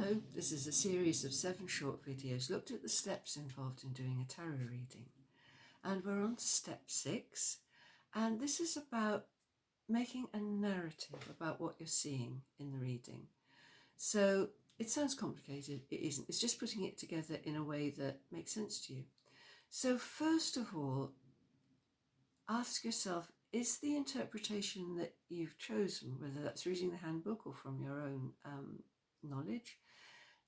Hello, this is a series of 7 short videos looked at the steps involved in doing a tarot reading. And we're on to step 6, and this is about making a narrative about what you're seeing in the reading. So it sounds complicated, it isn't. It's just putting it together in a way that makes sense to you. So first of all, ask yourself, is the interpretation that you've chosen, whether that's reading the handbook or from your own knowledge,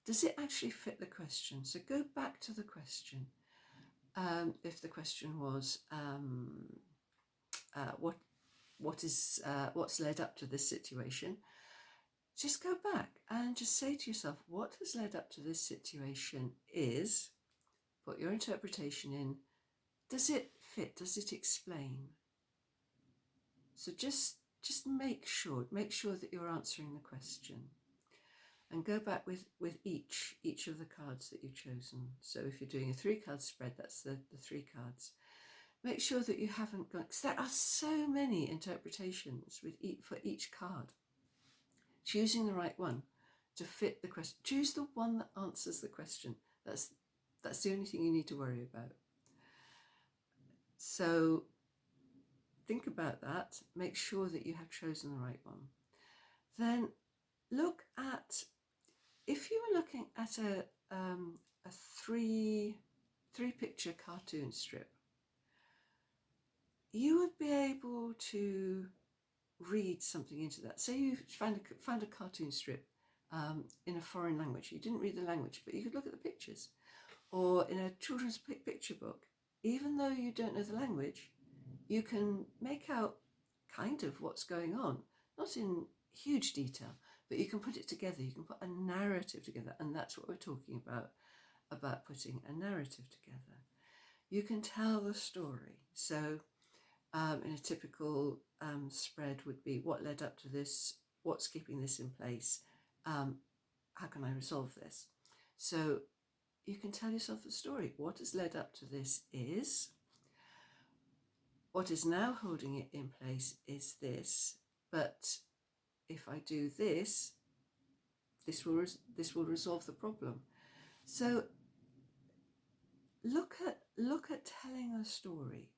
does it actually fit the question? So go back to the question. If the question was, what's led up to this situation, just go back and just say to yourself, what has led up to this situation is, put your interpretation in, does it fit? Does it explain? So just make sure that you're answering the question. And go back with each of the cards that you've chosen. So if you're doing a 3-card spread, that's the 3 cards. Make sure that you haven't got, because there are so many interpretations for each card. Choosing the right one to fit the question. Choose the one that answers the question. That's the only thing you need to worry about. So think about that. Make sure that you have chosen the right one. Then look at, if you were looking at a 3-picture cartoon strip, you would be able to read something into that. Say you found a cartoon strip in a foreign language. You didn't read the language, but you could look at the pictures. Or in a children's picture book, even though you don't know the language, you can make out kind of what's going on, not in huge detail, but you can put it together. You can put a narrative together, and that's what we're talking about putting a narrative together. You can tell the story. So in a typical spread would be, what led up to this, what's keeping this in place, how can I resolve this? So you can tell yourself the story. What has led up to this is, what is now holding it in place is this, but if I do this, this will resolve the problem. So look at telling a story.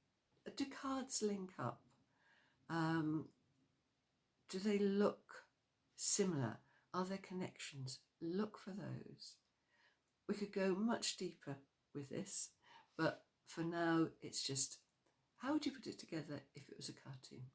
Do cards link up? Do they look similar? Are there connections? Look for those. We could go much deeper with this, but for now it's just, how would you put it together if it was a cartoon?